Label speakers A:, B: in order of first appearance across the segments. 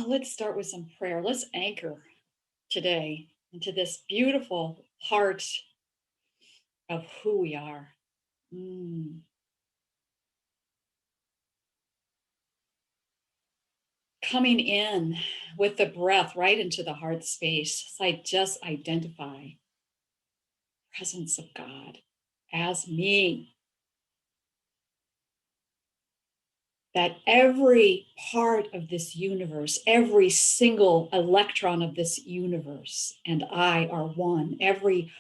A: Let's start with some prayer. Let's anchor today into this beautiful heart of who we are. Mm. Coming in with the breath right into the heart space. So I just identify presence of God as me. That every part of this universe, every single electron of this universe, and I are one. Every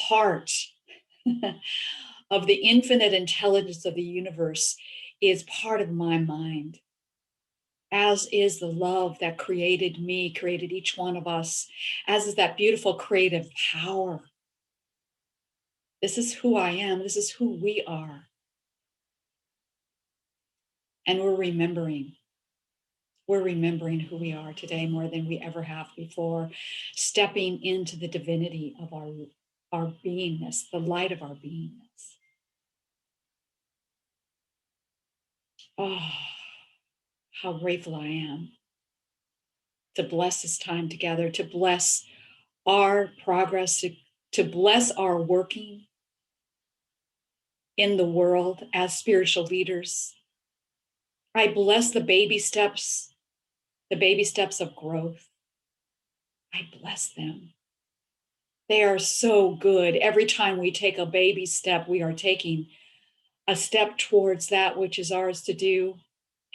A: part of the infinite intelligence of the universe is part of my mind, as is the love that created me, created each one of us, as is that beautiful creative power. This is who I am. This is who we are. And we're remembering. We're remembering who we are today more than we ever have before, stepping into the divinity of our beingness, the light of our beingness. Oh, how grateful I am to bless this time together, to bless our progress, to bless our working in the world as spiritual leaders. I bless the baby steps of growth. I bless them. They are so good. Every time we take a baby step, we are taking a step towards that which is ours to do.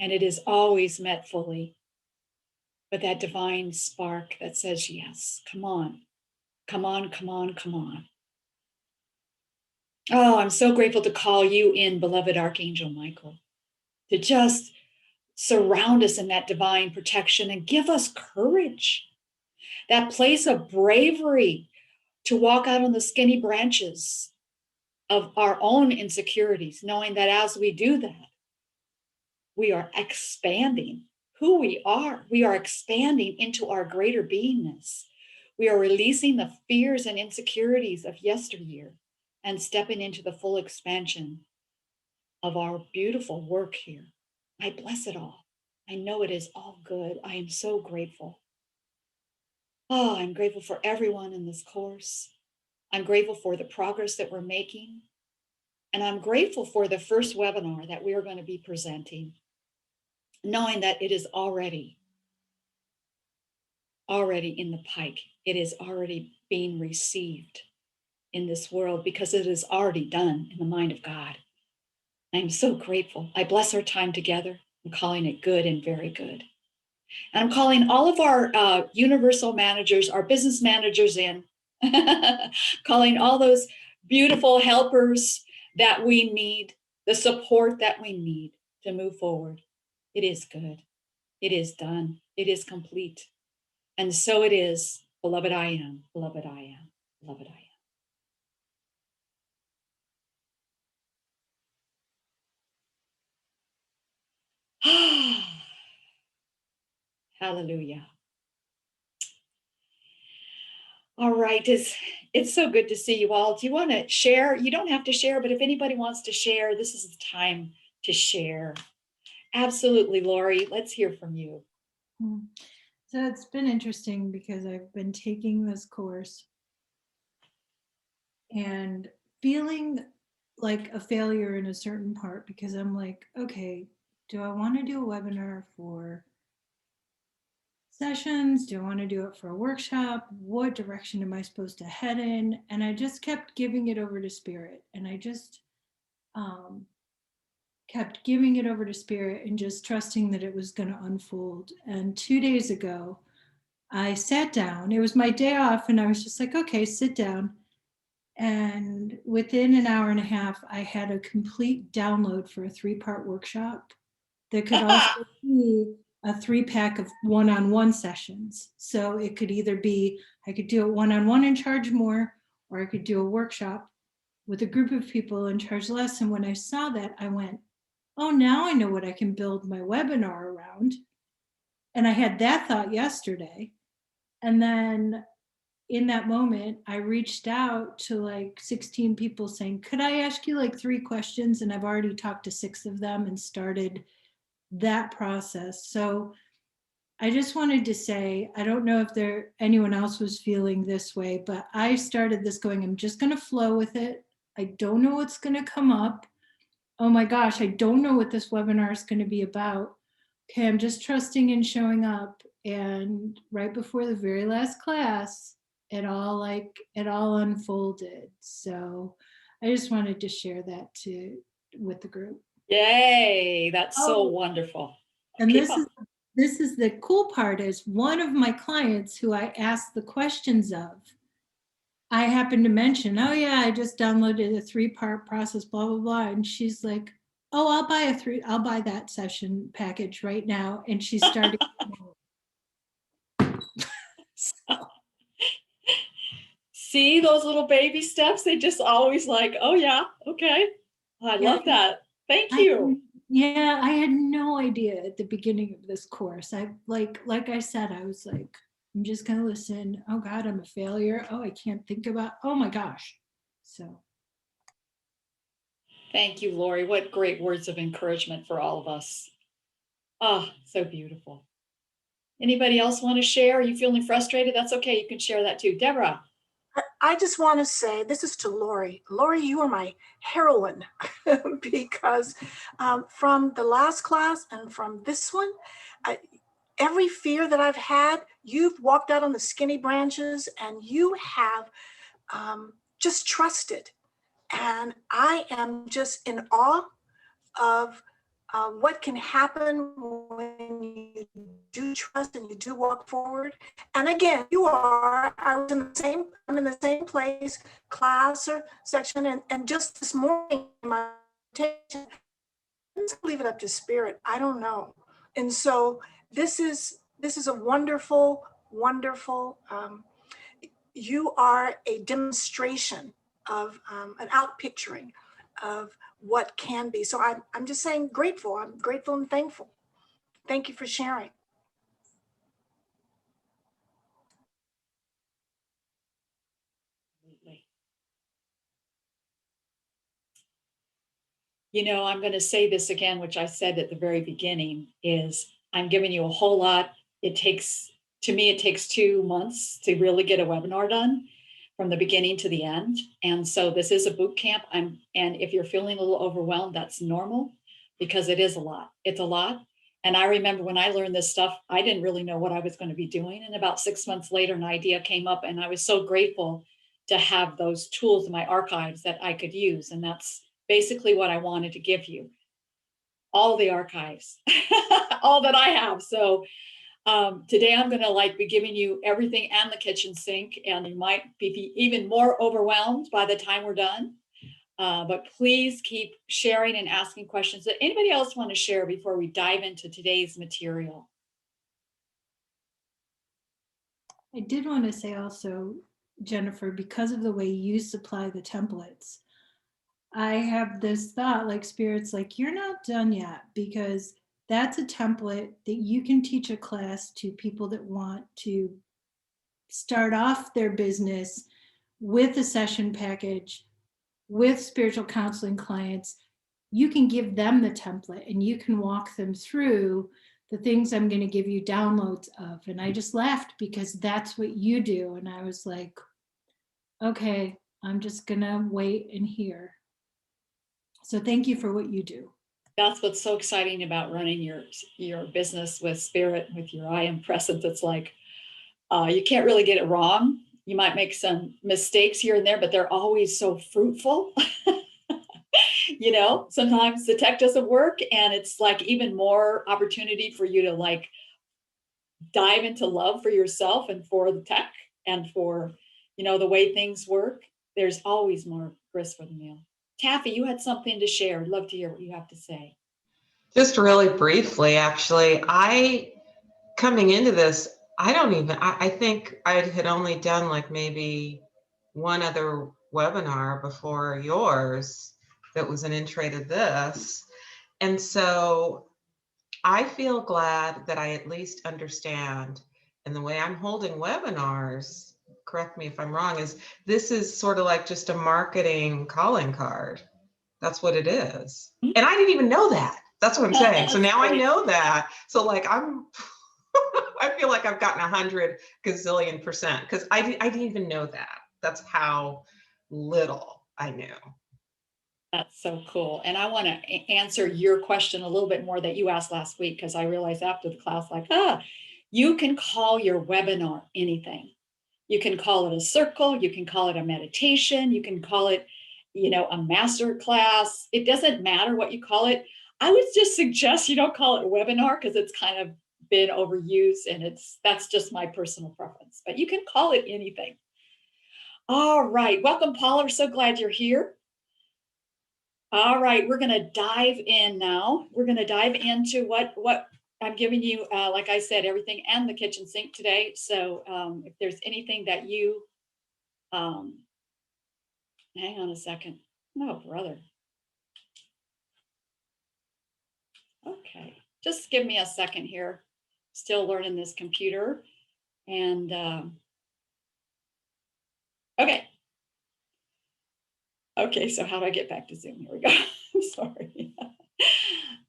A: And it is always met fully with that divine spark that says, yes, come on, come on, come on, come on. Oh, I'm so grateful to call you in, beloved Archangel Michael, to just surround us in that divine protection and give us courage, that place of bravery to walk out on the skinny branches of our own insecurities, knowing that as we do that, we are expanding who we are. We are expanding into our greater beingness. We are releasing the fears and insecurities of yesteryear and stepping into the full expansion of our beautiful work here. I bless it all. I know it is all good. I am so grateful. Oh, I'm grateful for everyone in this course. I'm grateful for the progress that we're making. And I'm grateful for the first webinar that we are going to be presenting, knowing that it is already in the pike. It is already being received in this world because it is already done in the mind of God. I'm so grateful. I bless our time together. I'm calling it good and very good. And I'm calling all of our universal managers, our business managers in, calling all those beautiful helpers that we need, the support that we need to move forward. It is good. It is done. It is complete. And so it is, beloved I am, beloved I am, beloved I am. Hallelujah. All right. It's so good to see you all. Do you want to share? You don't have to share, but if anybody wants to share, this is the time to share. Absolutely, Lori. Let's hear from you.
B: Mm. So it's been interesting because I've been taking this course and feeling like a failure in a certain part because I'm like, okay, do I want to do a webinar for sessions? Do I want to do it for a workshop? What direction am I supposed to head in? And I just kept giving it over to spirit. And I just um, kept giving it over to spirit and just trusting that it was going to unfold. And 2 days ago, I sat down. It was my day off, and I was just like, okay, sit down. And within an hour and a half, I had a complete download for a 3-part workshop that could also be a 3-pack of one-on-one sessions. So it could either be, I could do it one-on-one and charge more, or I could do a workshop with a group of people and charge less. And when I saw that, I went, oh, now I know what I can build my webinar around. And I had that thought yesterday. And then in that moment, I reached out to like 16 people saying, could I ask you like 3 questions? And I've already talked to 6 of them and started that process. So I just wanted to say, I don't know if anyone else was feeling this way, but I started this going, I'm just going to flow with it. I don't know what's going to come up. Oh my gosh, I don't know what this webinar is going to be about. Okay, I'm just trusting and showing up. And right before the very last class, it all unfolded. So I just wanted to share that with the group.
A: Yay, that's so
B: Oh,
A: wonderful.
B: and
A: Keep
B: this
A: up.
B: is the cool part, is one of my clients who I asked the questions of, I happened to mention, oh yeah, I just downloaded a 3-part process, blah, blah, blah. And she's like, oh, I'll buy that session package right now. And she started. So,
A: See those little baby steps? They just always like, oh yeah, okay. I
B: yeah,
A: love that. Thank
B: I,
A: you.
B: yeah, I had no idea at the beginning of this course. I like I said, I was like, I'm just gonna listen. Oh God, I'm a failure. Oh, I can't think about, oh my gosh. So
A: Thank you, Lori. What great words of encouragement for all of us. Oh, so beautiful. Anybody else want to share? Are you feeling frustrated? That's okay. You can share that too. Deborah.
C: I just want to say, this is to Lori. Lori, you are my heroine because from the last class and from this one, every fear that I've had, you've walked out on the skinny branches and you have just trusted. And I am just in awe of what can happen when you do trust and you do walk forward. And again, I'm in the same place, class or section, and just this morning, my meditation, let's leave it up to spirit. I don't know. And so this is a wonderful, wonderful, you are a demonstration of an outpicturing of what can be. So I'm just saying grateful. I'm grateful and thankful. Thank you for sharing.
A: You know, I'm going to say this again, which I said at the very beginning, is I'm giving you a whole lot. It takes 2 months to really get a webinar done from the beginning to the end. And so this is a boot camp. And if you're feeling a little overwhelmed, that's normal because it is a lot. It's a lot. And I remember when I learned this stuff, I didn't really know what I was going to be doing. And about 6 months later, an idea came up and I was so grateful to have those tools in my archives that I could use. And that's basically what I wanted to give you. All the archives, all that I have. So today I'm going to be giving you everything and the kitchen sink, and you might be even more overwhelmed by the time we're done. But please keep sharing and asking questions. Does anybody else want to share before we dive into today's material?
B: I did want to say also, Jennifer, because of the way you supply the templates, I have this thought, like Spirit's like, you're not done yet, because that's a template that you can teach a class to people that want to start off their business with a session package, with spiritual counseling clients. You can give them the template and you can walk them through the things I'm going to give you downloads of. And I just laughed because that's what you do. And I was like, okay, I'm just going to wait and hear. So thank you for what you do.
A: That's what's so exciting about running your business with Spirit, with your I Am Present. It's like you can't really get it wrong. You might make some mistakes here and there, but they're always so fruitful. You know, sometimes the tech doesn't work and it's like even more opportunity for you to dive into love for yourself and for the tech and for, the way things work. There's always more grist for the mill. Taffy, you had something to share. I'd love to hear what you have to say.
D: Just really briefly, actually, coming into this, I think I had only done maybe one other webinar before yours that was an intro to this. And so I feel glad that I at least understand, and the way I'm holding webinars, correct me if I'm wrong, this is sort of like just a marketing calling card. That's what it is. And I didn't even know that. That's what I'm saying. So now I know that. So I'm I feel like I've gotten 100 gazillion% because I didn't even know that. That's how little I knew.
A: That's so cool. And I want to answer your question a little bit more that you asked last week, because I realized after the class, like, you can call your webinar anything. You can call it a circle, you can call it a meditation, you can call it, a master class. It doesn't matter what you call it. I would just suggest you don't call it a webinar because it's kind of been overused, and that's just my personal preference. But you can call it anything. All right. Welcome, Paul. We're so glad you're here. All right, we're going to dive in now. We're going to dive into what I'm giving you, like I said, everything and the kitchen sink today. So if there's anything that you, hang on a second. No, brother. Okay, just give me a second here. Still learning this computer. And okay. Okay, so how do I get back to Zoom? Here we go. I'm sorry.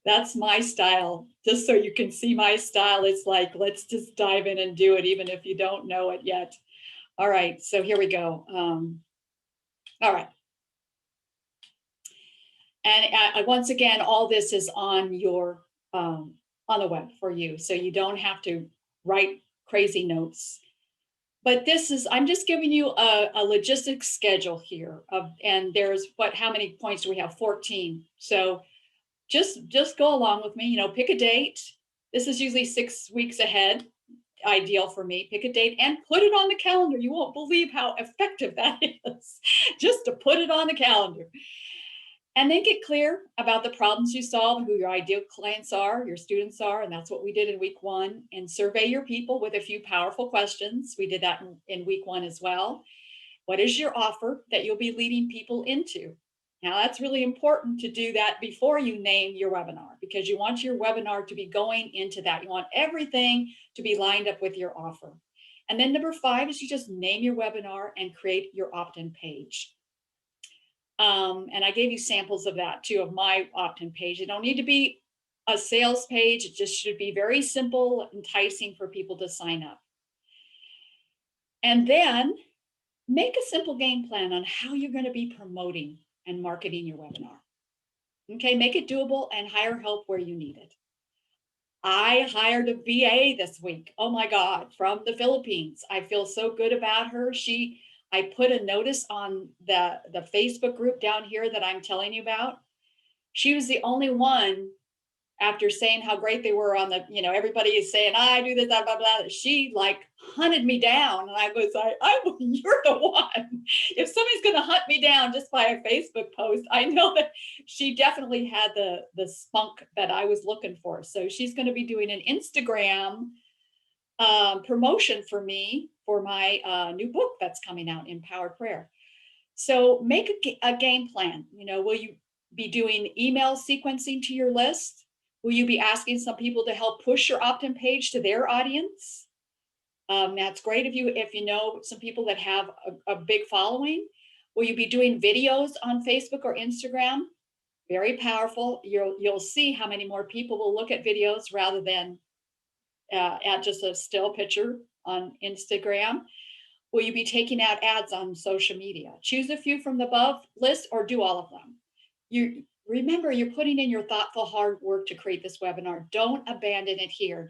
A: That's my style. Just so you can see my style, it's like, let's just dive in and do it, even if you don't know it yet. All right, so here we go. All right. And once again, all this is on your on the web for you, so you don't have to write crazy notes. But I'm just giving you a logistics schedule here and there's how many points do we have? 14. So just go along with me, pick a date. This is usually 6 weeks ahead, ideal for me. Pick a date and put it on the calendar. You won't believe how effective that is, just to put it on the calendar. And then get clear about the problems you solve and who your ideal clients are, your students are. And that's what we did in week 1. And survey your people with a few powerful questions. We did that in week 1 as well. What is your offer that you'll be leading people into? Now, that's really important to do that before you name your webinar, because you want your webinar to be going into that. You want everything to be lined up with your offer. And then number 5 is you just name your webinar and create your opt-in page. And I gave you samples of that too, of my opt-in page. It don't need to be a sales page. It just should be very simple, enticing for people to sign up. And then make a simple game plan on how you're going to be promoting and marketing your webinar. Okay, make it doable and hire help where you need it. I hired a VA this week. Oh my God, from the Philippines. I feel so good about her. I put a notice on the Facebook group down here that I'm telling you about. She was the only one, after saying how great they were on the, everybody is saying, I do this, blah, blah, blah. She like hunted me down. And I was like, you're the one. If somebody's going to hunt me down just by a Facebook post, I know that she definitely had the spunk that I was looking for. So she's going to be doing an Instagram promotion for me for my new book that's coming out, Empowered Prayer. So make a game plan. Will you be doing email sequencing to your list? Will you be asking some people to help push your opt-in page to their audience? That's great if you know some people that have a big following. Will you be doing videos on Facebook or Instagram? Very powerful. You'll see how many more people will look at videos rather than at just a still picture on Instagram. Will you be taking out ads on social media? Choose a few from the above list or do all of them. Remember, you're putting in your thoughtful hard work to create this webinar. Don't abandon it here.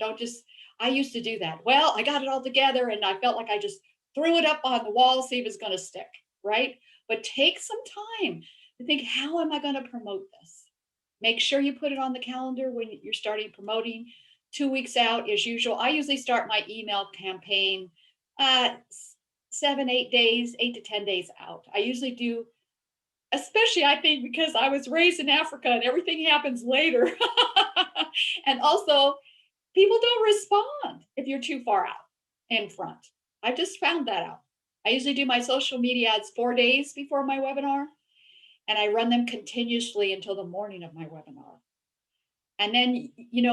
A: I used to do that. Well, I got it all together and I felt like I just threw it up on the wall, see if it's going to stick, right? But take some time to think, how am I going to promote this? Make sure you put it on the calendar when you're starting promoting. 2 weeks out as usual. I usually start my email campaign 7, 8 days, 8 to 10 days out. I usually do, especially I think because I was raised in Africa and everything happens later. And also people don't respond if you're too far out in front. I just found that out. I usually do my social media ads 4 days before my webinar, and I run them continuously until the morning of my webinar. And then,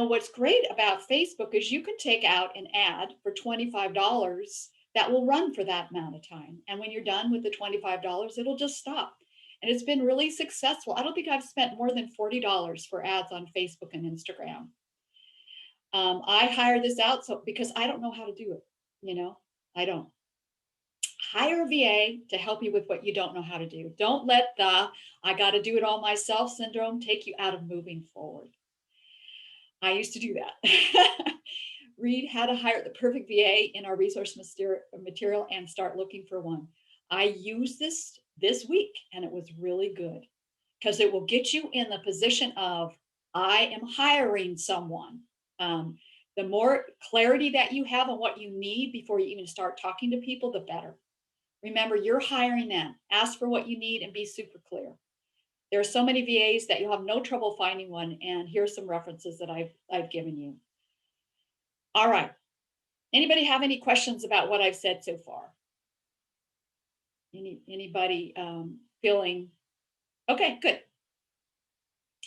A: what's great about Facebook is you can take out an ad for $25 that will run for that amount of time. And when you're done with the $25, it'll just stop. And it's been really successful. I don't think I've spent more than $40 for ads on Facebook and Instagram. I hire this out because I don't know how to do it. I don't. Hire a VA to help you with what you don't know how to do. Don't let the I got to do it all myself syndrome take you out of moving forward. I used to do that. Read how to hire the perfect VA in our resource material and start looking for one. I used this week and it was really good because it will get you in the position of I am hiring someone. The more clarity that you have on what you need before you even start talking to people, the better. Remember, you're hiring them. Ask for what you need and be super clear. There are so many VAs that you'll have no trouble finding one. And here's some references that I've given you. All right. Anybody have any questions about what I've said so far? Anybody feeling? Okay, good.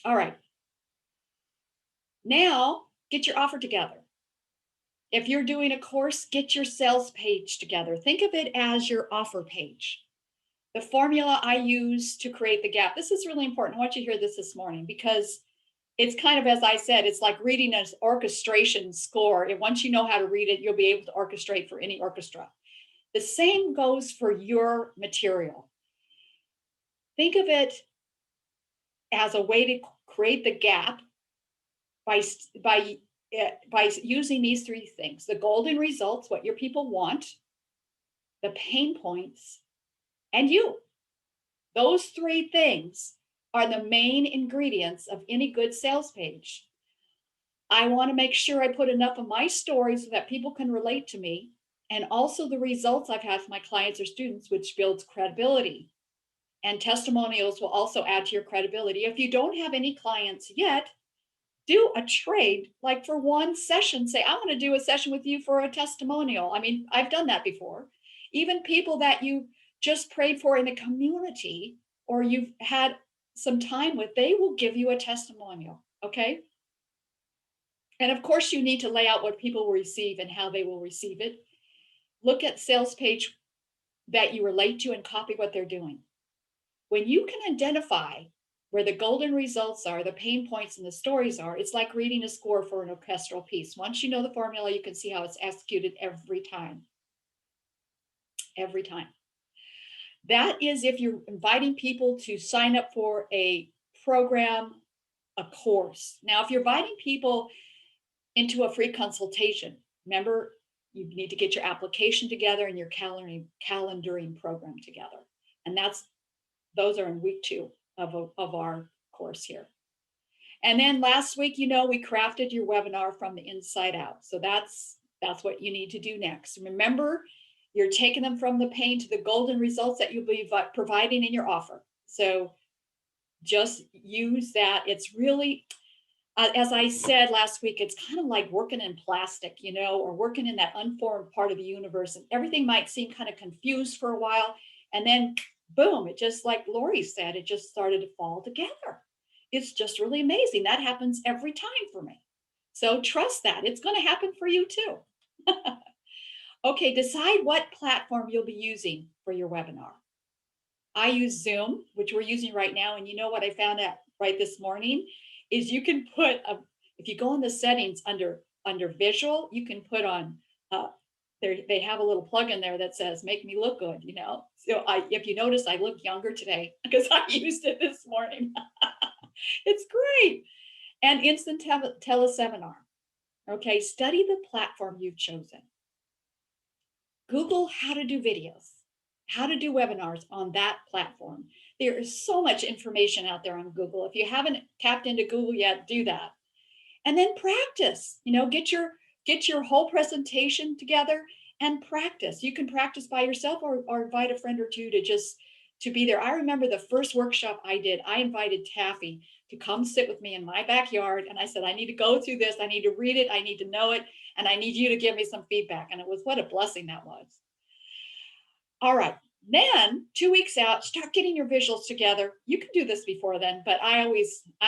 A: All right. Now get your offer together. If you're doing a course, get your sales page together. Think of it as your offer page. The formula I use to create the gap. This is really important. I want you to hear this morning because it's kind of, as I said, it's like reading an orchestration score. And once you know how to read it, you'll be able to orchestrate for any orchestra. The same goes for your material. Think of it as a way to create the gap by using these three things: the golden results, what your people want, the pain points, and you. Those three things are the main ingredients of any good sales page. I want to make sure I put enough of my stories so that people can relate to me, and also the results I've had for my clients or students, which builds credibility. And testimonials will also add to your credibility. If you don't have any clients yet, do a trade, like for one session, say, I want to do a session with you for a testimonial. I mean, I've done that before. Even people that you just prayed for in the community or you've had some time with, they will give you a testimonial, okay? And of course, you need to lay out what people will receive and how they will receive it. Look at sales page that you relate to and copy what they're doing. When you can identify where the golden results are, the pain points and the stories are, it's like reading a score for an orchestral piece. Once you know the formula, you can see how it's executed every time. Every time. That is if you're inviting people to sign up for a program, a course. Now, if you're inviting people into a free consultation, remember, you need to get your application together and your calendaring program together. And those are in week 2 of our course here. And then last week, we crafted your webinar from the inside out. So that's what you need to do next. Remember, you're taking them from the pain to the golden results that you'll be providing in your offer. So just use that. It's really, as I said last week, it's kind of like working in plastic, or working in that unformed part of the universe. And everything might seem kind of confused for a while. And then boom, it just, like Lori said, it just started to fall together. It's just really amazing. That happens every time for me. So trust that. It's going to happen for you too. Okay, decide what platform you'll be using for your webinar. I use Zoom, which we're using right now. And you know what I found out right this morning is you can put, if you go in the settings under visual, you can put on, they have a little plug in there that says, make me look good, So if you notice, I look younger today because I used it this morning. It's great. And instant teleseminar. Okay, study the platform you've chosen. Google how to do videos, how to do webinars on that platform. There is so much information out there on Google. If you haven't tapped into Google yet, do that. And then practice, get your whole presentation together and practice. You can practice by yourself or invite a friend or two to be there. I remember the first workshop I did, I invited Taffy to come sit with me in my backyard. And I said, I need to go through this. I need to read it. I need to know it. And I need you to give me some feedback. And it was, what a blessing that was. All right. Then 2 weeks out, start getting your visuals together. You can do this before then, but I'm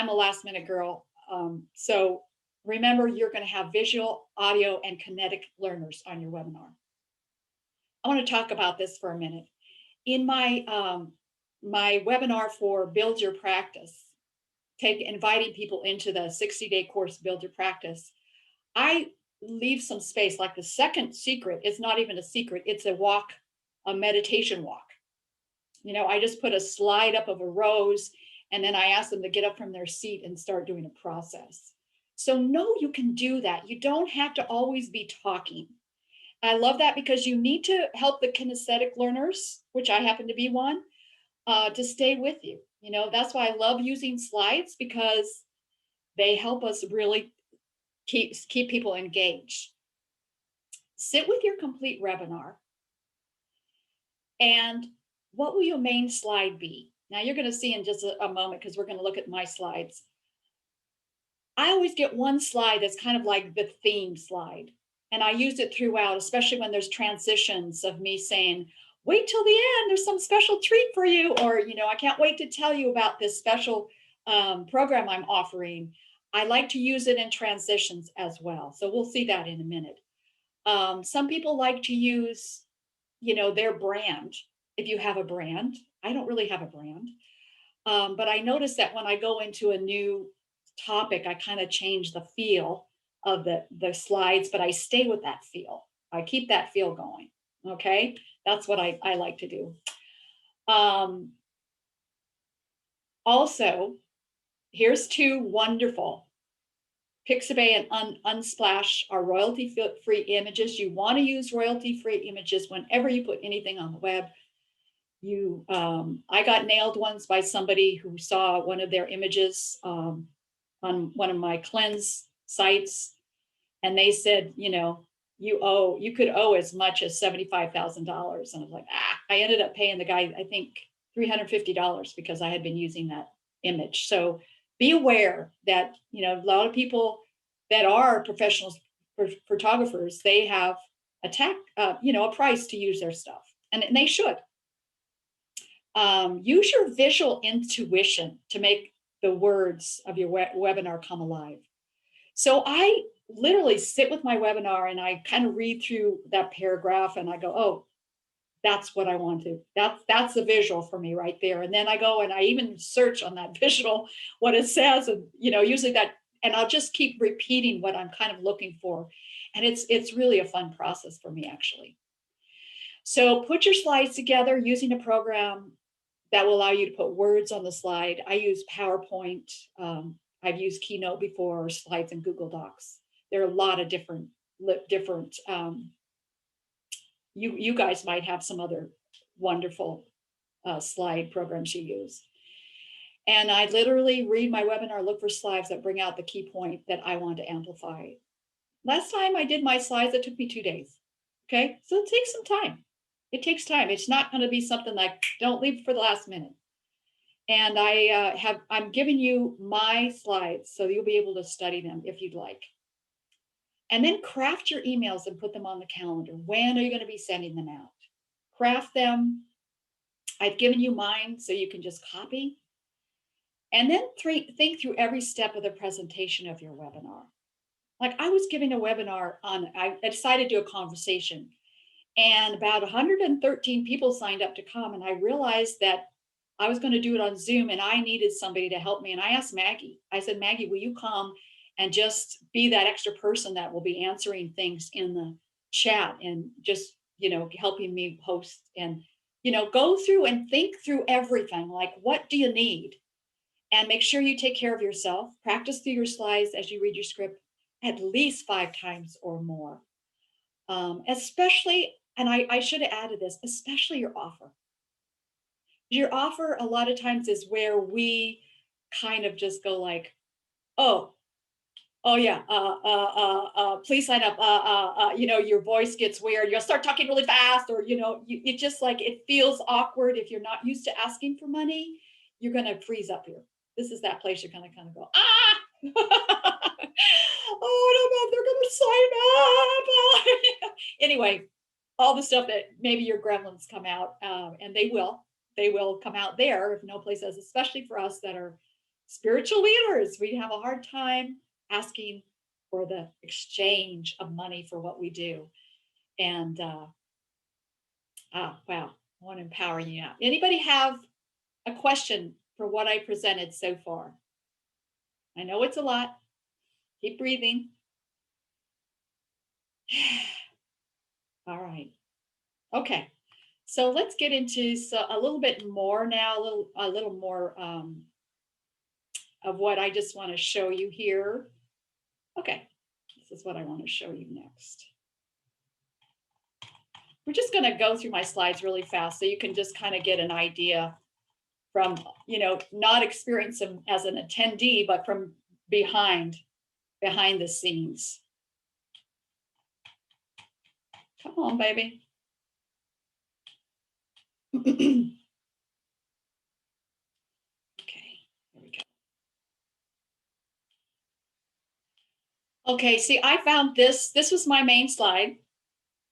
A: a last minute girl. So remember, you're going to have visual, audio, and kinetic learners on your webinar. I want to talk about this for a minute. In my webinar for Build Your Practice, inviting people into the 60-day course, Build Your Practice, I leave some space. Like the second secret is not even a secret, it's a walk, a meditation walk. I just put a slide up of a rose, and then I ask them to get up from their seat and start doing a process. So, no, you can do that. You don't have to always be talking. I love that because you need to help the kinesthetic learners, which I happen to be one, to stay with you. That's why I love using slides, because they help us really keep people engaged. Sit with your complete webinar. And what will your main slide be? Now you're going to see in just a moment, because we're going to look at my slides. I always get one slide that's kind of like the theme slide. And I use it throughout, especially when there's transitions of me saying, wait till the end, there's some special treat for you. Or, I can't wait to tell you about this special program I'm offering. I like to use it in transitions as well. So we'll see that in a minute. Some people like to use, their brand. If you have a brand, I don't really have a brand. But I notice that when I go into a new topic, I kind of change the feel of the slides, but I stay with that feel. I keep that feel going. Okay. That's what I like to do. Also, here's two wonderful. Pixabay and Unsplash are royalty-free images. You want to use royalty-free images whenever you put anything on the web. I got nailed once by somebody who saw one of their images on one of my cleanse sites, and they said, you could owe as much as $75,000. And I was like, I ended up paying the guy, I think, $350 because I had been using that image. So be aware that, a lot of people that are professional photographers, they have a price to use their stuff, and they should. Use your visual intuition to make the words of your webinar come alive. So I literally sit with my webinar and I kind of read through that paragraph and I go, oh, that's what I want to. That's the visual for me right there. And then I go and I even search on that visual what it says, and usually that, and I'll just keep repeating what I'm kind of looking for. And it's really a fun process for me, actually. So put your slides together using a program that will allow you to put words on the slide. I use PowerPoint. I've used Keynote before, or slides in Google Docs. There are a lot of different. You guys might have some other wonderful slide programs you use. And I literally read my webinar, look for slides that bring out the key point that I want to amplify. Last time I did my slides, it took me 2 days. Okay, so it takes some time. It takes time. It's not going to be something like, don't leave for the last minute. And I'm giving you my slides so you'll be able to study them if you'd like. And then craft your emails and put them on the calendar. When are you going to be sending them out? Craft them. I've given you mine so you can just copy. And then think through every step of the presentation of your webinar. Like I was giving a webinar I decided to do a conversation, and about 113 people signed up to come. And I realized that I was going to do it on Zoom and I needed somebody to help me. And I asked Maggie, I said, Maggie, will you come and just be that extra person that will be answering things in the chat and just, helping me host and, go through and think through everything. Like, what do you need? And make sure you take care of yourself. Practice through your slides as you read your script at least 5 times or more. Especially, and I should have added this, especially your offer. Your offer a lot of times is where we kind of just go like, oh yeah, please sign up. Your voice gets weird. You'll start talking really fast, or it just like it feels awkward if you're not used to asking for money. You're gonna freeze up here. This is that place you're gonna kind of go, oh no, they're gonna sign up. Anyway, all the stuff that maybe your gremlins come out, and they will come out there if no place does, especially for us that are spiritual leaders. We have a hard time asking for the exchange of money for what we do. And wow, I want to empower you now. Anybody have a question for what I presented so far? I know it's a lot. Keep breathing. All right. Okay. So let's get into a little bit more now, a little more of what I just want to show you here. Okay. This is what I want to show you next. We're just going to go through my slides really fast so you can just kind of get an idea from, not experience them as an attendee, but from behind the scenes. Come on, baby. Okay, here we go. Okay, see, I found this. This was my main slide.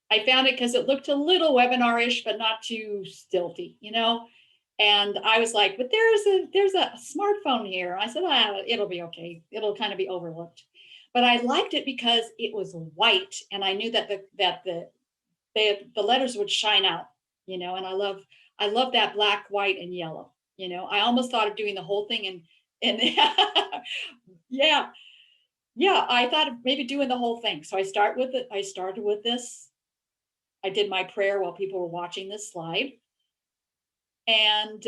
A: I found it because it looked a little webinar-ish, but not too stilty, And I was like, but there's a smartphone here. I said, it'll be okay. It'll kind of be overlooked. But I liked it because it was white, and I knew that the letters would shine out, and I love that black, white, and yellow. I almost thought of doing the whole thing and yeah, I thought of maybe doing the whole thing. So I started with this. I did my prayer while people were watching this slide. And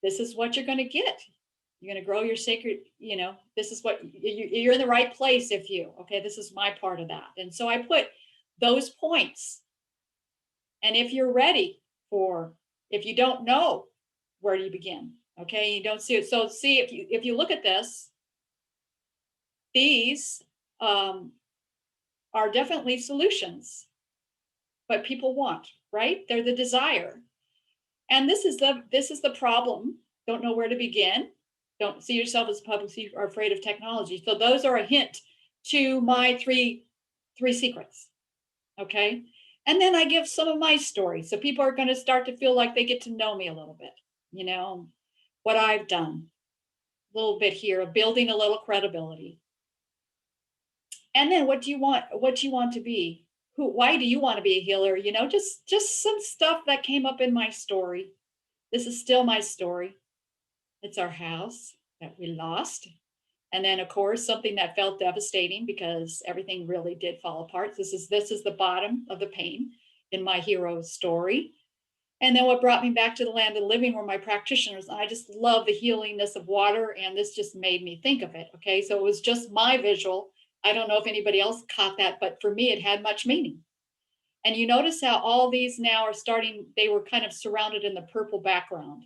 A: this is what you're going to get. You're going to grow your sacred, this is what you're in the right place okay, this is my part of that. And so I put those points. And if you're ready if you don't know, where do you begin? Okay, you don't see it. So see, if you look at this, these are definitely solutions, but people want, right? They're the desire. And this is the problem. Don't know where to begin. Don't see yourself as publicly or afraid of technology. So those are a hint to my three secrets. Okay. And then I give some of my story. So people are going to start to feel like they get to know me a little bit, what I've done. A little bit here, building a little credibility. And then what do you want to be? Why do you want to be a healer? Just some stuff that came up in my story. This is still my story. It's our house that we lost. And then, of course, something that felt devastating because everything really did fall apart. This is the bottom of the pain in my hero's story. And then what brought me back to the land of the living were my practitioners. I just love the healingness of water. And this just made me think of it. Okay, so it was just my visual. I don't know if anybody else caught that, but for me, it had much meaning. And you notice how all these now are starting, they were kind of surrounded in the purple background.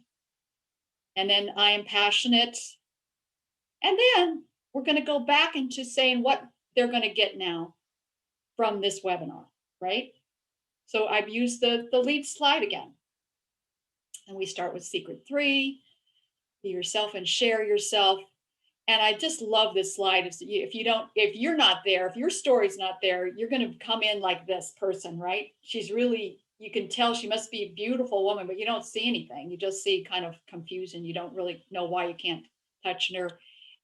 A: And then I am passionate. And then we're going to go back into saying what they're going to get now from this webinar, right? So I've used the lead slide again. And we start with secret 3, be yourself and share yourself. And I just love this slide. If you're not there, if your story's not there, you're going to come in like this person, right? She's really, you can tell she must be a beautiful woman, but you don't see anything. You just see kind of confusion. You don't really know why you can't touch her.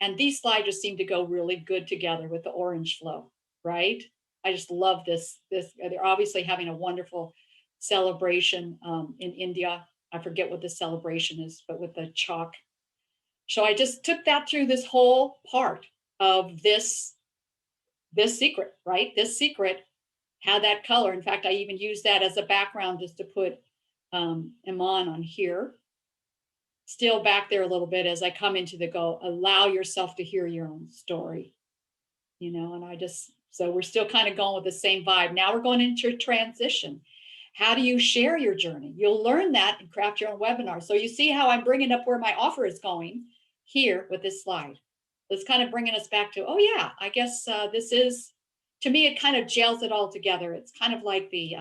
A: And these slides just seem to go really good together with the orange flow, right? I just love this. They're obviously having a wonderful celebration in India. I forget what the celebration is, but with the chalk. So I just took that through this whole part of this secret, right? This secret had that color. In fact, I even used that as a background just to put Iman on here. Still back there a little bit as I come into the go, allow yourself to hear your own story, and so we're still kind of going with the same vibe. Now we're going into transition. How do you share your journey? You'll learn that and craft your own webinar. So you see how I'm bringing up where my offer is going here with this slide. It's kind of bringing us back to, oh yeah, I guess this is, to me, it kind of gels it all together. It's kind of like the,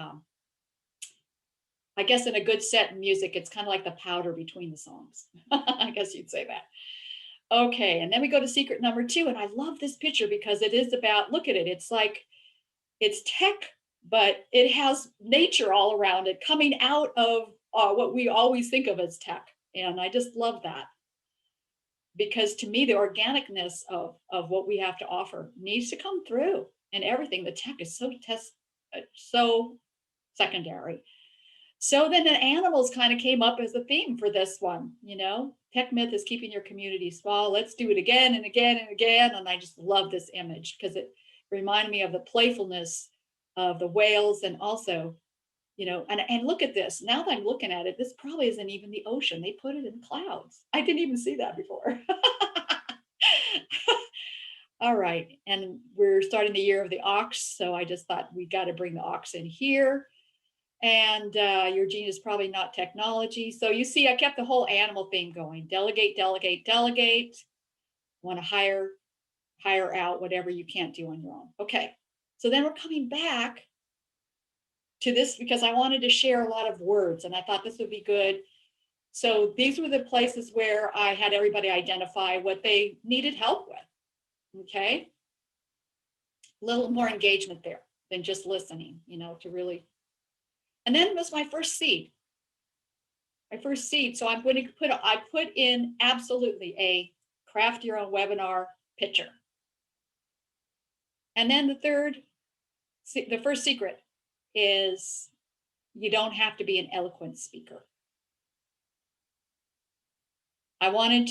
A: I guess in a good set in music, it's kind of like the powder between the songs. I guess you'd say that. Okay, and then we go to secret number 2. And I love this picture because it is about, look at it. It's like, it's tech, but it has nature all around it coming out of what we always think of as tech. And I just love that. Because to me, the organicness of what we have to offer needs to come through, and everything. The tech is so secondary. So then the animals kind of came up as a theme for this one. Tech myth is keeping your community small. Let's do it again and again and again. And I just love this image because it reminded me of the playfulness of the whales, and also, and look at this. Now that I'm looking at it, this probably isn't even the ocean. They put it in clouds. I didn't even see that before. All right, and we're starting the year of the ox, so I just thought we got to bring the ox in here. And your gene is probably not technology. So you see, I kept the whole animal theme going. Delegate, delegate, delegate. Want to hire out whatever you can't do on your own. Okay, so then we're coming back to this because I wanted to share a lot of words, and I thought this would be good. So these were the places where I had everybody identify what they needed help with. Okay, a little more engagement there than just listening, to really. And then was my first seed. So I'm going to put in absolutely a craft your own webinar picture. And then the first secret is you don't have to be an eloquent speaker. I wanted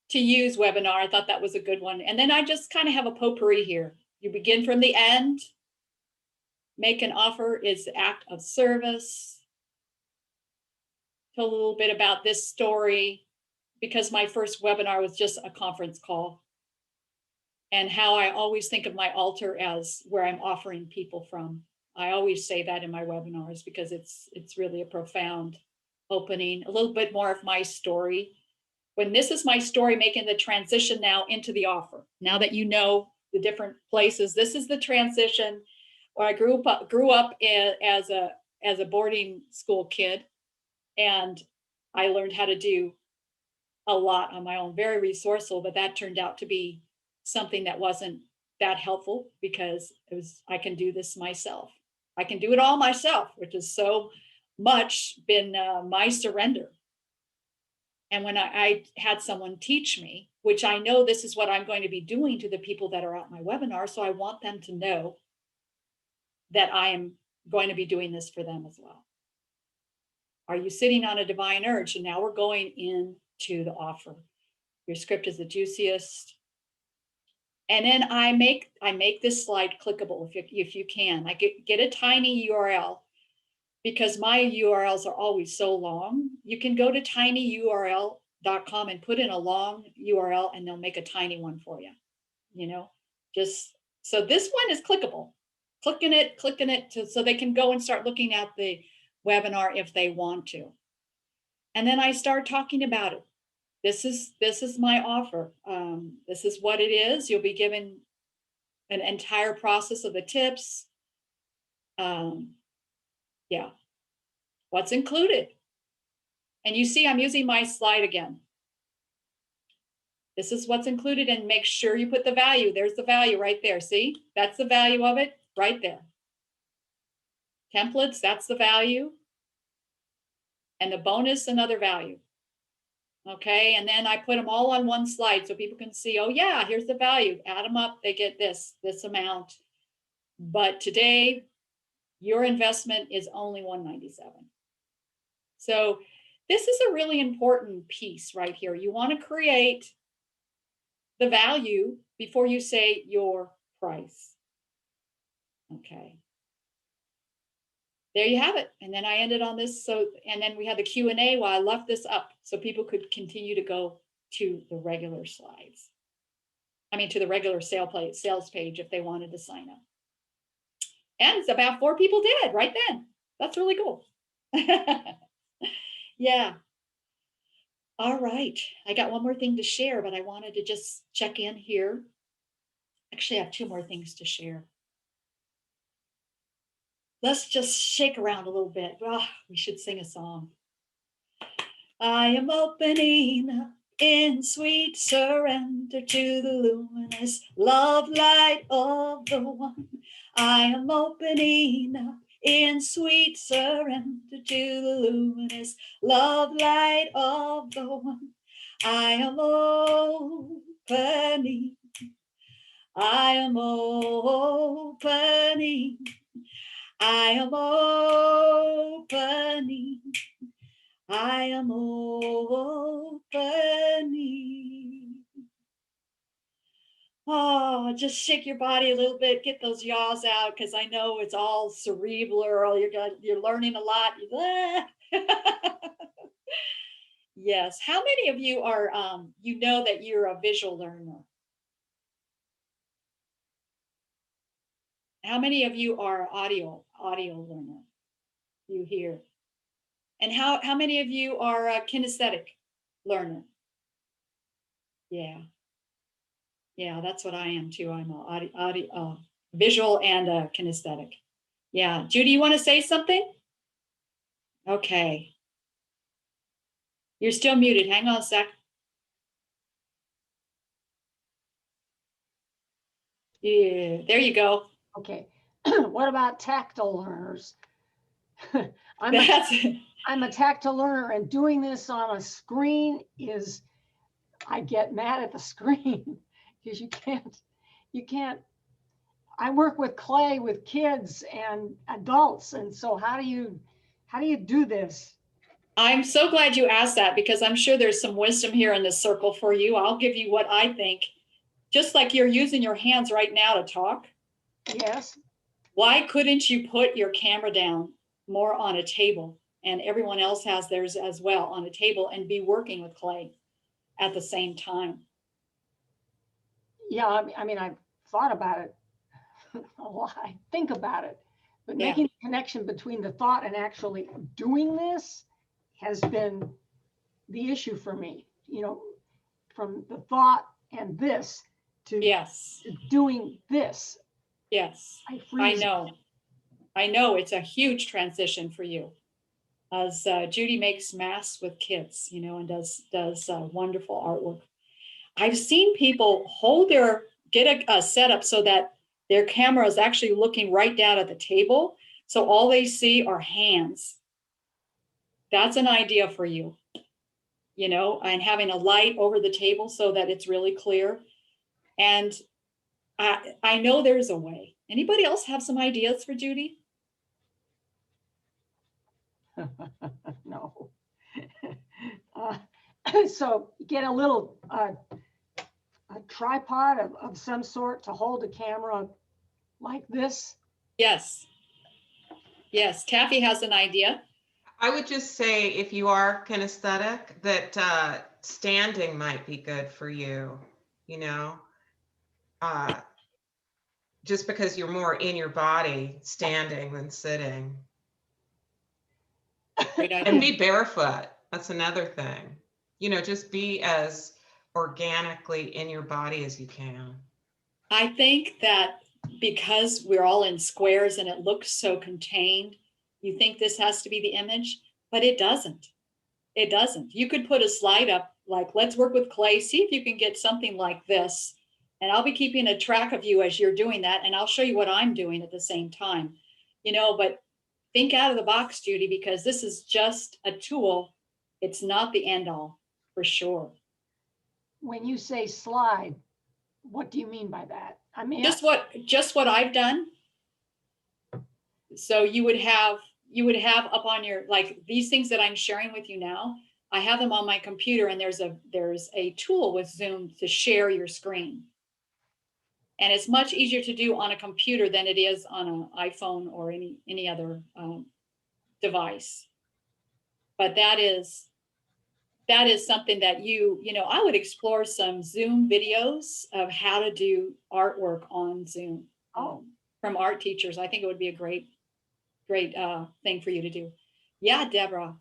A: to use webinar. I thought that was a good one. And then I just kind of have a potpourri here. You begin from the end. Make an offer is the act of service. Tell a little bit about this story because my first webinar was just a conference call, and how I always think of my altar as where I'm offering people from. I always say that in my webinars because it's really a profound opening, a little bit more of my story. When this is my story, making the transition now into the offer. Now that you know the different places, this is the transition where I grew up as a boarding school kid, and I learned how to do a lot on my own, very resourceful, but that turned out to be something that wasn't that helpful because I can do this myself. I can do it all myself, which is so much been my surrender. And when I had someone teach me, which I know this is what I'm going to be doing to the people that are at my webinar, so I want them to know that I am going to be doing this for them as well. Are you sitting on a divine urge? And now we're going into the offer. Your script is the juiciest. And then I make this slide clickable if you can. I get a tiny URL because my URLs are always so long. You can go to tinyurl.com and put in a long URL and they'll make a tiny one for you. Just so this one is clickable. Clicking it so they can go and start looking at the webinar if they want to. And then I start talking about it. This is my offer. This is what it is. You'll be given an entire process of the tips. Yeah, what's included. And you see, I'm using my slide again. This is what's included, and make sure you put the value. There's the value right there. See, that's the value of it right there. Templates, that's the value. And the bonus, another value. Okay, and then I put them all on one slide so people can see, oh yeah, here's the value. Add them up, they get this amount. But today, your investment is only $197. So this is a really important piece right here. You want to create the value before you say your price. Okay. There you have it. And then I ended on this. And then we had the Q&A while I left this up so people could continue to go to the regular slides. I mean, to the regular sales page if they wanted to sign up. And it's about 4 people did right then. That's really cool. Yeah. All right. I got one more thing to share, but I wanted to just check in here. Actually, I have 2 more things to share. Let's just shake around a little bit. Oh, we should sing a song. I am opening up in sweet surrender to the luminous love light of the one. I am opening up in sweet surrender to the luminous love light of the one. I am opening. I am opening. I am opening. I am opening. Oh, just shake your body a little bit, get those yaws out, because I know it's all cerebral. You're learning a lot. Yes. How many of you are you know that you're a visual learner? How many of you are audio learner? You hear. And how many of you are a kinesthetic learner? Yeah. Yeah, that's what I am too. I'm a visual and a kinesthetic. Yeah. Judy, you want to say something? Okay. You're still muted. Hang on a sec. Yeah, there you go.
E: Okay. What about tactile learners?
A: That's
E: I'm a tactile learner, and doing this on a screen is, I get mad at the screen because you can't, I work with clay with kids and adults. And so how do you do this?
A: I'm so glad you asked that, because I'm sure there's some wisdom here in this circle for you. I'll give you what I think. Just like you're using your hands right now to talk,
E: Yes.
A: why couldn't you put your camera down more on a table, and everyone else has theirs as well on a table, and be working with clay at the same time?
E: Yeah. I mean, I've thought about it a lot. I think about it, but
A: Yeah.
E: making the connection between the thought and actually doing this has been the issue for me, from the thought and this to
A: Yes.
E: doing this.
A: Yes.
E: I
A: I
E: freeze.
A: know it's a huge transition for you, as Judy makes masks with kids, and does wonderful artwork. I've seen people get a setup so that their camera is actually looking right down at the table, so all they see are hands. That's an idea for you, and having a light over the table so that it's really clear. And I know there's a way. Anybody else have some ideas for Judy?
E: No. So get a little a tripod of some sort to hold a camera like this.
A: Yes. Yes. Taffy has an idea.
D: I would just say, if you are kinesthetic, that standing might be good for you, just because you're more in your body standing than sitting.
A: Great
D: And
A: idea.
D: be barefoot. That's another thing. Just be as organically in your body as you can.
A: I think that because we're all in squares and it looks so contained, you think this has to be the image, but it doesn't. It doesn't. You could put a slide up like, let's work with clay, see if you can get something like this. And I'll be keeping a track of you as you're doing that. And I'll show you what I'm doing at the same time, but think out of the box, Judy, because this is just a tool. It's not the end all, for sure.
E: When you say slide, what do you mean by that? I mean,
A: Just what I've done. So you would have up on your, like, these things that I'm sharing with you now, I have them on my computer, and there's a tool with Zoom to share your screen. And it's much easier to do on a computer than it is on an iPhone or any other device. But that is something that I would explore some Zoom videos of how to do artwork on Zoom from art teachers. I think it would be a great thing for you to do. Yeah, Deborah.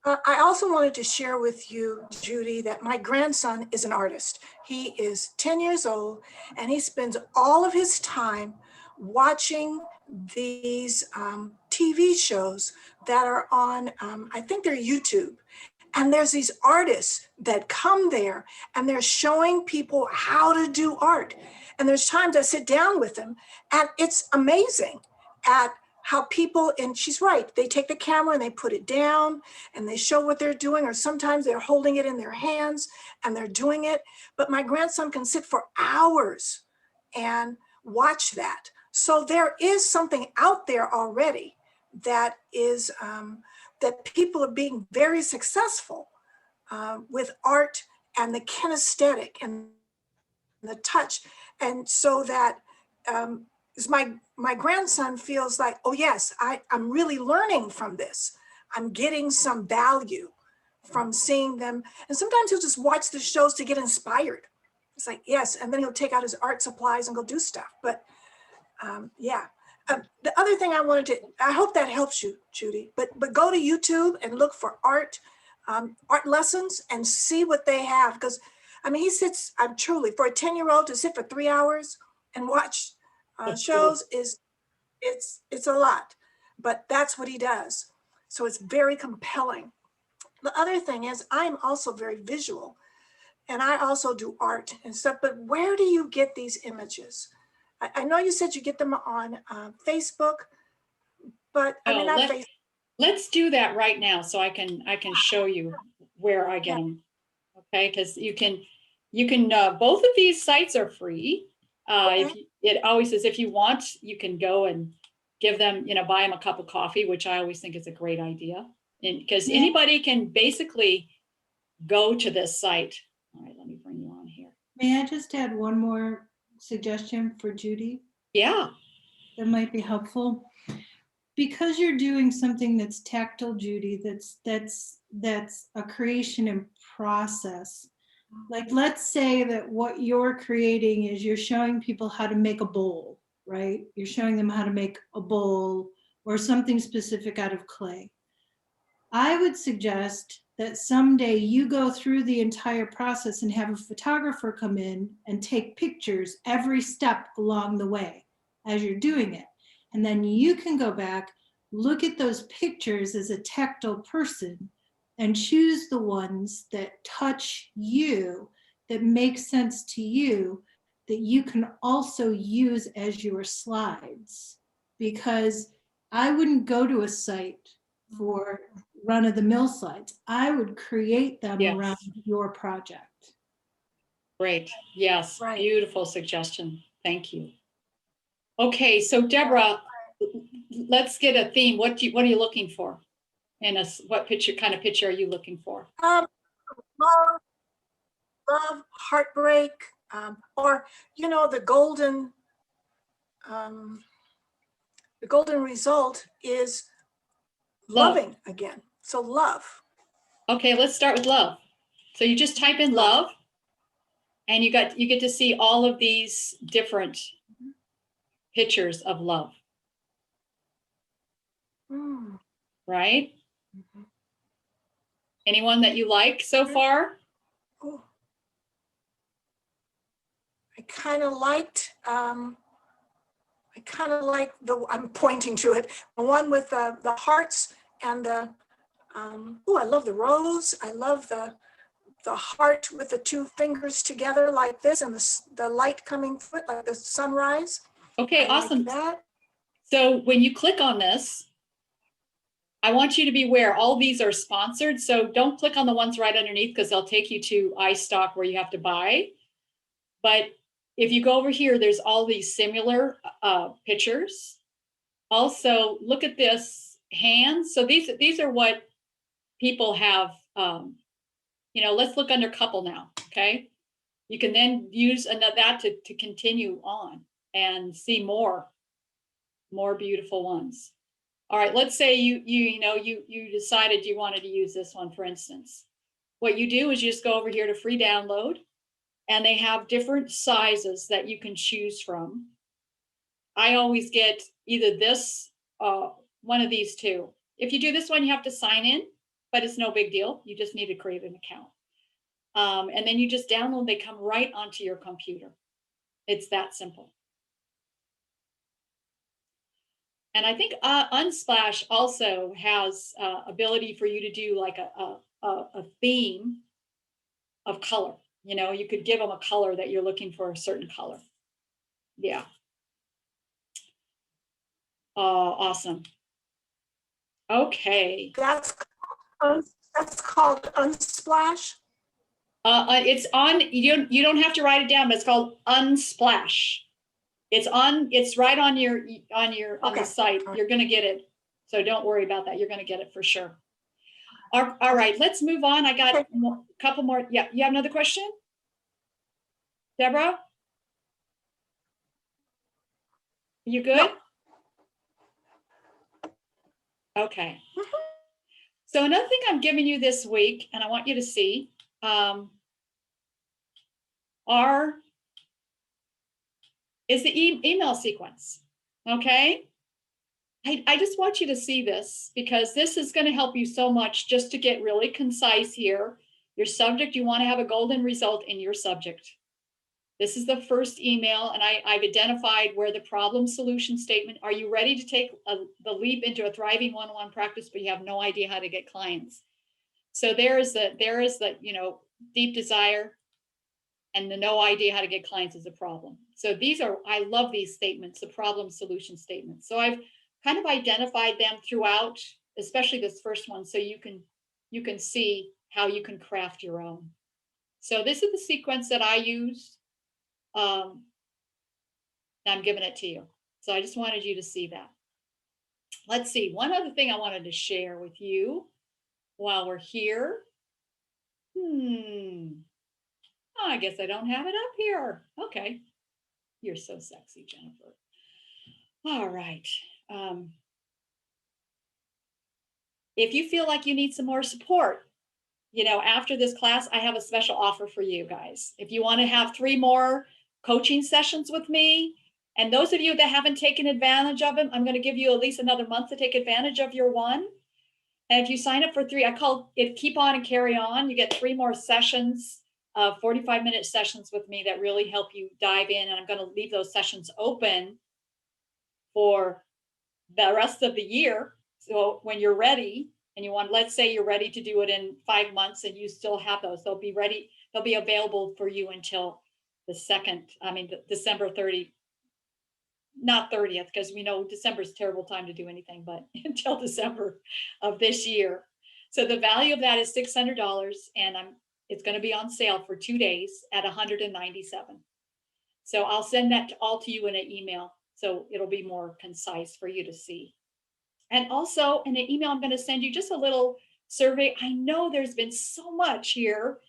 C: I also wanted to share with you, Judy, that my grandson is an artist. He is 10 years old, and he spends all of his time watching these TV shows that are on, I think they're YouTube. And there's these artists that come there, and they're showing people how to do art. And there's times I sit down with them, and it's amazing at how people, and she's right, they take the camera and they put it down and they show what they're doing, or sometimes they're holding it in their hands and they're doing it. But my grandson can sit for hours and watch that. So there is something out there already that is, that people are being very successful with art and the kinesthetic and the touch. And so that is my grandson feels like, oh yes, I'm really learning from this. I'm getting some value from seeing them. And sometimes he'll just watch the shows to get inspired. It's like, yes, and then he'll take out his art supplies and go do stuff. But yeah. The other thing I hope that helps you, Judy, but go to YouTube and look for art lessons and see what they have. Because I mean, he sits, I'm truly, for a 10-year-old to sit for 3 hours and watch shows it's a lot, but that's what he does. So it's very compelling. The other thing is I'm also very visual and I also do art and stuff, but where do you get these images? I know you said you get them on Facebook, but I mean,
A: Oh,
C: not Facebook.
A: let's do that right now so I can show you where I get
C: Yeah.
A: them. Okay, because you can both of these sites are free.
C: Okay.
A: It always says if you want, you can go and give them, buy them a cup of coffee, which I always think is a great idea. And because
B: Yeah.
A: anybody can basically go to this site. All right, let me bring you on here.
B: May I just add one more suggestion for Judy
A: Yeah.
B: that might be helpful? Because you're doing something that's tactile, Judy, that's a creation in process. Like, let's say that what you're creating is you're showing people how to make a bowl, right? You're showing them how to make a bowl or something specific out of clay. I would suggest that someday you go through the entire process and have a photographer come in and take pictures every step along the way as you're doing it. And then you can go back, look at those pictures as a tactile person and choose the ones that touch you, that make sense to you, that you can also use as your slides. Because I wouldn't go to a site for run-of-the-mill slides. I would create them
A: Yes.
B: around your project.
A: Great. Yes.
C: Right.
A: Beautiful suggestion. Thank you. Okay, so Deborah, let's get a theme. What are you looking for? And what kind of picture are you looking for?
C: Love, heartbreak, or the golden result is
A: Love.
C: loving again. So love.
A: Okay, let's start with love. So you just type in love and you get to see all of these different pictures of love.
C: Mm.
A: Right?
C: Mm-hmm.
A: Anyone that you like so far?
C: Ooh. I kind of liked I'm pointing to it, the one with the hearts and the I love the rose. I love the heart with the two fingers together like this and the light coming through it like the sunrise.
A: Okay,
C: I
A: awesome.
C: like that.
A: So when you click on this, I want you to be aware all these are sponsored. So don't click on the ones right underneath because they'll take you to iStock where you have to buy. But if you go over here, there's all these similar pictures. Also, look at this hands. So these are what people have. Let's look under couple now. Okay, you can then use that to continue on and see more beautiful ones. All right, let's say you decided you wanted to use this one, for instance. What you do is you just go over here to free download, and they have different sizes that you can choose from. I always get either this, one of these two. If you do this one, you have to sign in, but it's no big deal. You just need to create an account. And then you just download, they come right onto your computer. It's that simple. And I think Unsplash also has ability for you to do like a theme of color. You could give them a color that you're looking for, a certain color. Yeah. Awesome. Okay.
C: That's called Unsplash.
A: It's on. You don't have to write it down, but it's called Unsplash. It's right on the site. You're going to get it. So don't worry about that. You're going to get it for sure. All right, let's move on. I got a couple more. Yeah, you have another question? Deborah? You good? Okay. So another thing I'm giving you this week, and I want you to see, is the email sequence. Okay. I just want you to see this because this is going to help you so much just to get really concise here. Your subject, you want to have a golden result in your subject. This is the first email, and I've identified where the problem solution statement. Are you ready to take the leap into a thriving one-on-one practice, but you have no idea how to get clients? So there is the deep desire, and the no idea how to get clients is a problem. So I love these statements, the problem solution statements. So I've kind of identified them throughout, especially this first one, so you can see how you can craft your own. So this is the sequence that I use. I'm giving it to you. So I just wanted you to see that. Let's see. One other thing I wanted to share with you while we're here. I guess I don't have it up here. Okay. You're so sexy, Jennifer. All right. If you feel like you need some more support, after this class, I have a special offer for you guys. If you want to have 3 more coaching sessions with me, and those of you that haven't taken advantage of them, I'm going to give you at least another month to take advantage of your one. And if you sign up for 3, I call it Keep On and Carry On. You get 3 more sessions, 45-minute sessions with me that really help you dive in. And I'm going to leave those sessions open for the rest of the year. So when you're ready and let's say you're ready to do it in 5 months and you still have those, they'll be ready. They'll be available for you until December 30, not 30th, because we know December is a terrible time to do anything, but until December of this year. So the value of that is $600, and it's going to be on sale for 2 days at $197. So I'll send that all to you in an email, so it'll be more concise for you to see. And also in an email, I'm going to send you just a little survey. I know there's been so much here,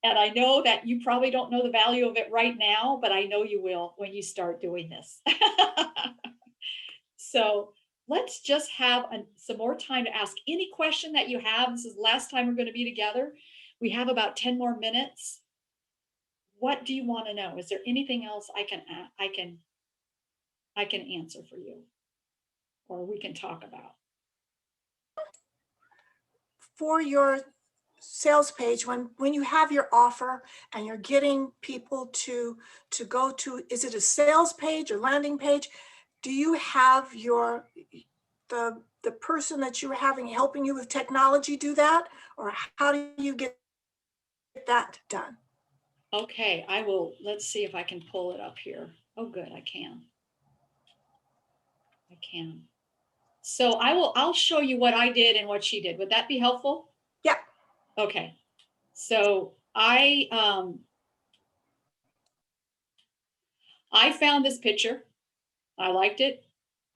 A: and I know that you probably don't know the value of it right now, but I know you will when you start doing this. So let's just have some more time to ask any question that you have. This is the last time we're going to be together. We have about 10 more minutes. What do you want to know? Is there anything else I can answer for you, or we can talk about?
C: For your sales page, when you have your offer and you're getting people to go to, is it a sales page or landing page? Do you have the person that you're having helping you with technology do that, or how do you get that done?
A: Okay, let's see if I can pull it up here. Oh, good, I can. So I'll show you what I did and what she did. Would that be helpful?
C: Yeah.
A: Okay. So I found this picture. I liked it.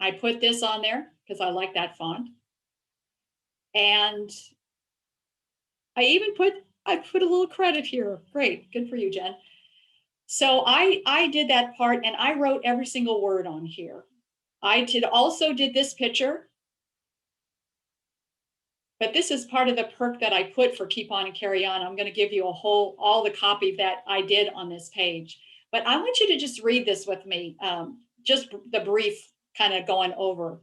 A: I put this on there because I like that font. And I put a little credit here. Great. Good for you, Jen. So I did that part, and I wrote every single word on here. I also did this picture. But this is part of the perk that I put for Keep On and Carry On. I'm going to give you all the copy that I did on this page. But I want you to just read this with me, just the brief kind of going over.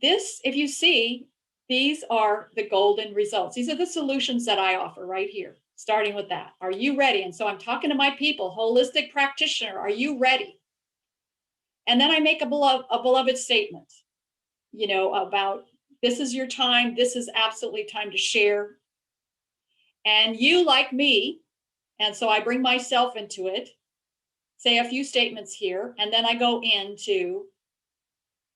A: This, if you see, these are the golden results. These are the solutions that I offer right here, starting with that. Are you ready? And so I'm talking to my people, holistic practitioner, are you ready? And then I make a beloved statement, about this is your time. This is absolutely time to share. And you, like me, and so I bring myself into it, say a few statements here, and then I go into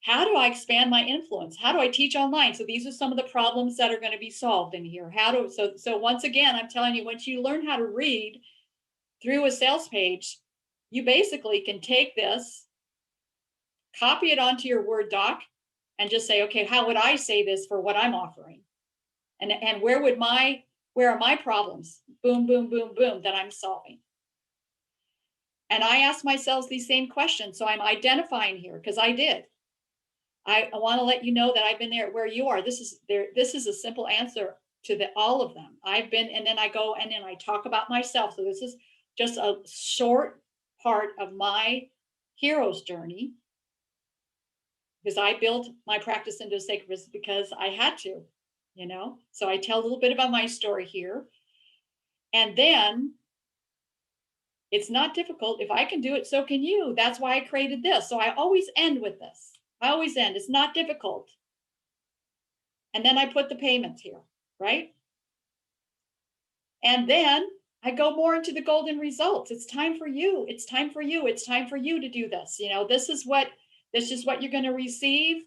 A: how do I expand my influence? How do I teach online? So these are some of the problems that are going to be solved in here. So once again, I'm telling you, once you learn how to read through a sales page, you basically can take this, copy it onto your Word doc, and just say, okay, how would I say this for what I'm offering? And where are my problems? Boom, boom, boom, boom, that I'm solving. And I ask myself these same questions. So I'm identifying here because I did. I want to let you know that I've been there where you are. This is a simple answer to all of them. I've been, and then I go and then I talk about myself. So this is just a short part of my hero's journey, because I built my practice into a sacred business because I had to, you know. So I tell a little bit about my story here. And then it's not difficult. If I can do it, so can you. That's why I created this. So I always end with this. I always end. It's not difficult. And then I put the payments here, right? And then I go more into the golden results. It's time for you. It's time for you. It's time for you to do this. You know, this is what you're going to receive,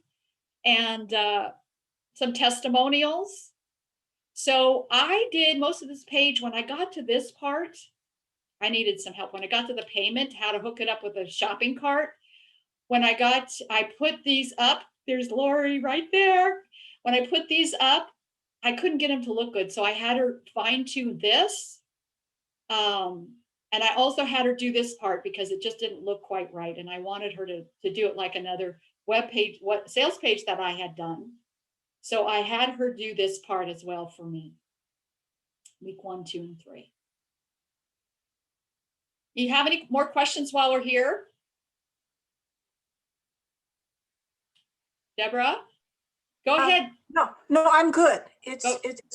A: and some testimonials. So I did most of this page. When I got to this part, I needed some help. When I got to the payment, how to hook it up with a shopping cart. I put these up. There's Lori right there. When I put these up, I couldn't get them to look good. So I had her fine tune this. And I also had her do this part because it just didn't look quite right. And I wanted her to do it like another web page, sales page that I had done. So I had her do this part as well for me. Week 1, 2, and 3. You have any more questions while we're here? Deborah, go ahead.
C: No, I'm good. It's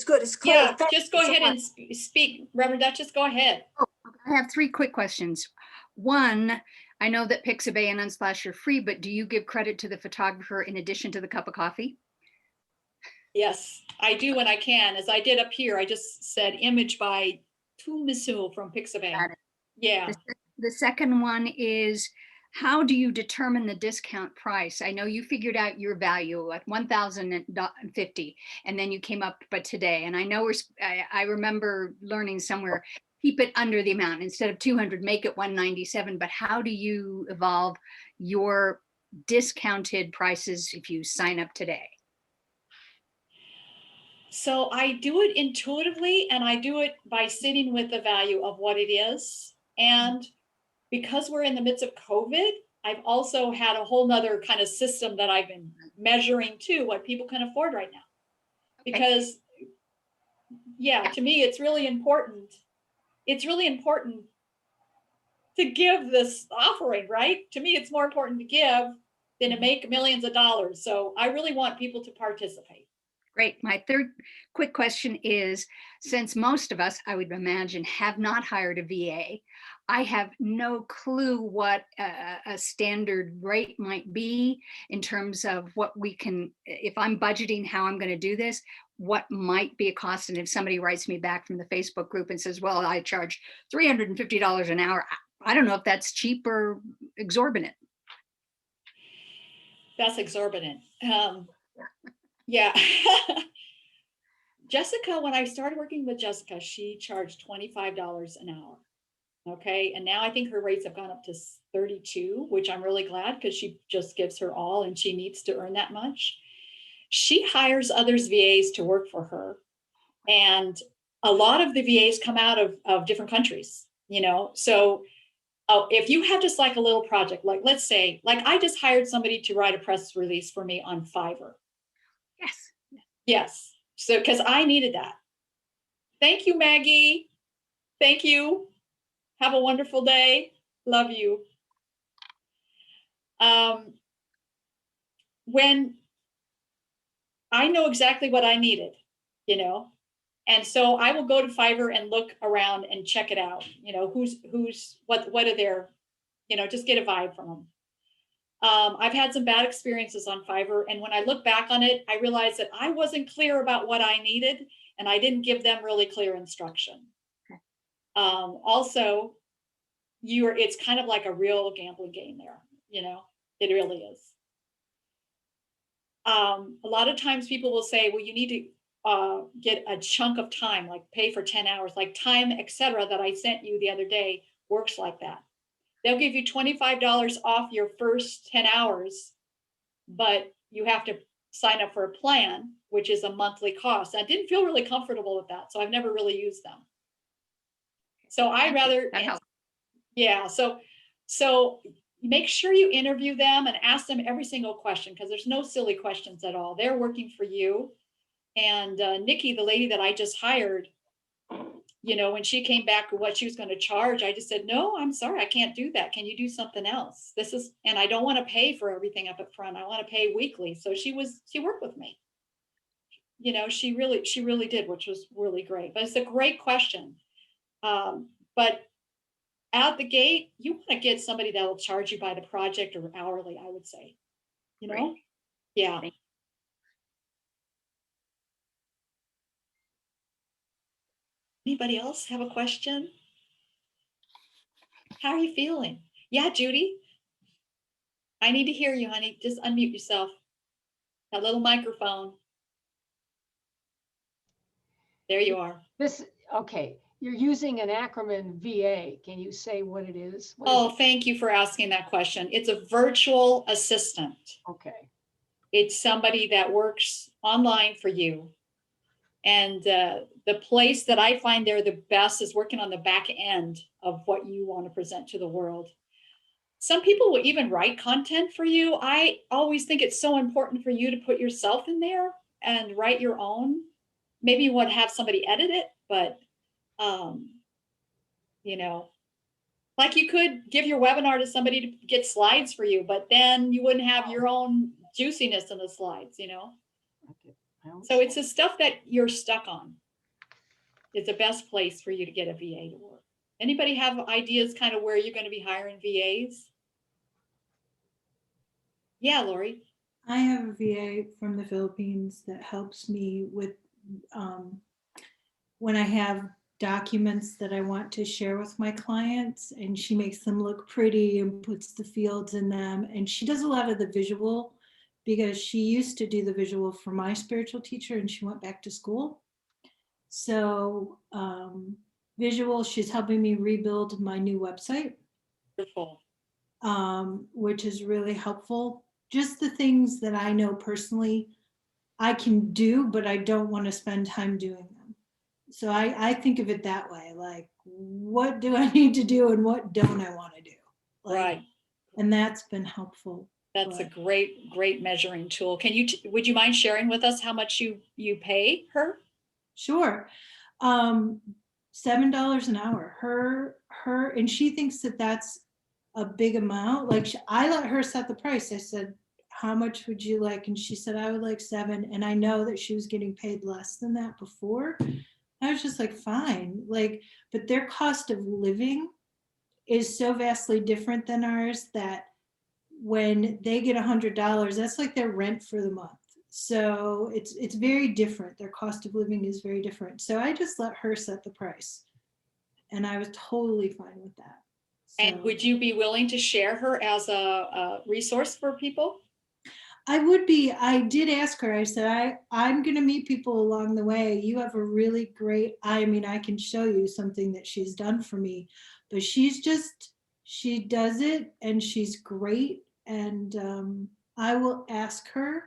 C: good. It's clear.
A: Yeah,
C: Thank
A: just
C: you
A: go
C: so
A: ahead
C: much.
A: and speak, Reverend Duchess, go ahead.
F: I have 3 quick questions. One, I know that Pixabay and Unsplash are free, but do you give credit to the photographer in addition to the cup of coffee?
A: Yes, I do when I can. As I did up here, I just said image by Tu Misul from Pixabay.
F: Got it.
A: Yeah.
F: The second one is, how do you determine the discount price? I know you figured out your value at $1,050, and then you came up but today. And I know I remember learning somewhere, keep it under the amount. Instead of 200, make it 197. But how do you evolve your discounted prices if you sign up today?
A: So I do it intuitively, and I do it by sitting with the value of what it is. And because we're in the midst of COVID, I've also had a whole nother kind of system that I've been measuring too, what people can afford right now. Because yeah, to me, it's really important. It's really important to give this offering, right? To me, it's more important to give than to make millions of dollars. So I really want people to participate.
F: Great. My third quick question is, since most of us, I would imagine, have not hired a VA, I have no clue what a standard rate might be in terms of what we can, if I'm budgeting how I'm going to do this, what might be a cost. And if somebody writes me back from the Facebook group and says, well, I charge $350 an hour, I don't know if that's cheap or exorbitant.
A: That's exorbitant. Yeah. Jessica, when I started working with Jessica, she charged $25 an hour. Okay. And now I think her rates have gone up to 32, which I'm really glad, because she just gives her all and she needs to earn that much. She hires others VAs to work for her. And a lot of the VAs come out of different countries, you know. So if you have just like a little project, like let's say, like I just hired somebody to write a press release for me on Fiverr.
F: Yes.
A: Yes. So, because I needed that. Thank you, Maggie. Thank you. Have a wonderful day. Love you. When I know exactly what I needed, you know, and so I will go to Fiverr and look around and check it out. You know, what are their, you know, just get a vibe from them. I've had some bad experiences on Fiverr, and when I look back on it, I realized that I wasn't clear about what I needed, and I didn't give them really clear instruction.
F: Okay.
A: Also, it's kind of like a real gambling game there, you know, it really is. A lot of times people will say, well, you need to get a chunk of time, like pay for 10 hours, like time, etc. that I sent you the other day works like that. They'll give you $25 off your first 10 hours, but you have to sign up for a plan, which is a monthly cost. I didn't feel really comfortable with that, so I've never really used them. So I'd rather,
F: That helps.
A: yeah, so So make sure you interview them and ask them every single question, because there's no silly questions at all. They're working for you. And Nikki, the lady that I just hired, when she came back with what she was going to charge, I just said, no, I'm sorry, I can't do that. Can you do something else? And I don't want to pay for everything up at front. I want to pay weekly. So she worked with me. She really did, which was really great. But it's a great question. But out the gate, you want to get somebody that will charge you by the project or hourly, I would say.
F: Right.
A: Yeah.
F: Thank-
A: Anybody else have a question? How are you feeling? Yeah, Judy. I need to hear you, honey. Just unmute yourself. That little microphone. There you are.
E: Okay, you're using an acronym VA. Can you say what it is? What is
A: Oh, thank you for asking that question. It's a virtual assistant.
E: Okay,
A: It's somebody that works online for you. And the place that I find they're the best is working on the back end of what you want to present to the world. Some people will even write content for you. I always think it's so important for you to put yourself in there and write your own. Maybe you want to have somebody edit it, but you know, like you could give your webinar to somebody to get slides for you, but then you wouldn't have your own juiciness in the slides,
E: okay. I don't
A: So it's
E: see-
A: the stuff that you're stuck on. It's the best place for you to get a VA to work. Anybody have ideas kind of where you're going to be hiring VAs? Yeah, Lori.
B: I have a VA from the Philippines that helps me with when I have documents that I want to share with my clients, and she makes them look pretty and puts the fields in them. And she does a lot of the visual because she used to do the visual for my spiritual teacher and she went back to school. So visual, she's helping me rebuild my new website,
A: Wonderful.
B: which is really helpful. Just the things that I know personally I can do, but I don't want to spend time doing them. So I think of it that way, like, what do I need to do and what don't I want to do? Like,
A: Right.
B: and that's been helpful.
A: That's a
B: But
A: great measuring tool. Would you mind sharing with us how much you pay her?
B: sure. $7 an hour. And she thinks that that's a big amount. Like, I let her set the price. I said, how much would you like? And she said, I would like 7. And I know that she was getting paid less than that before. I was just like, fine. Like, but their cost of living is so vastly different than ours that when they get $100, that's like their rent for the month. So it's very different. Their cost of living is very different. So I just let her set the price, and I was totally fine with that.
A: And
B: So
A: would you be willing to share her as a resource for people?
B: I would be. I did ask her. I said, I'm going to meet people along the way. You have a really great. I mean, I can show you something that she's done for me, but she does it, and she's great. And I will ask her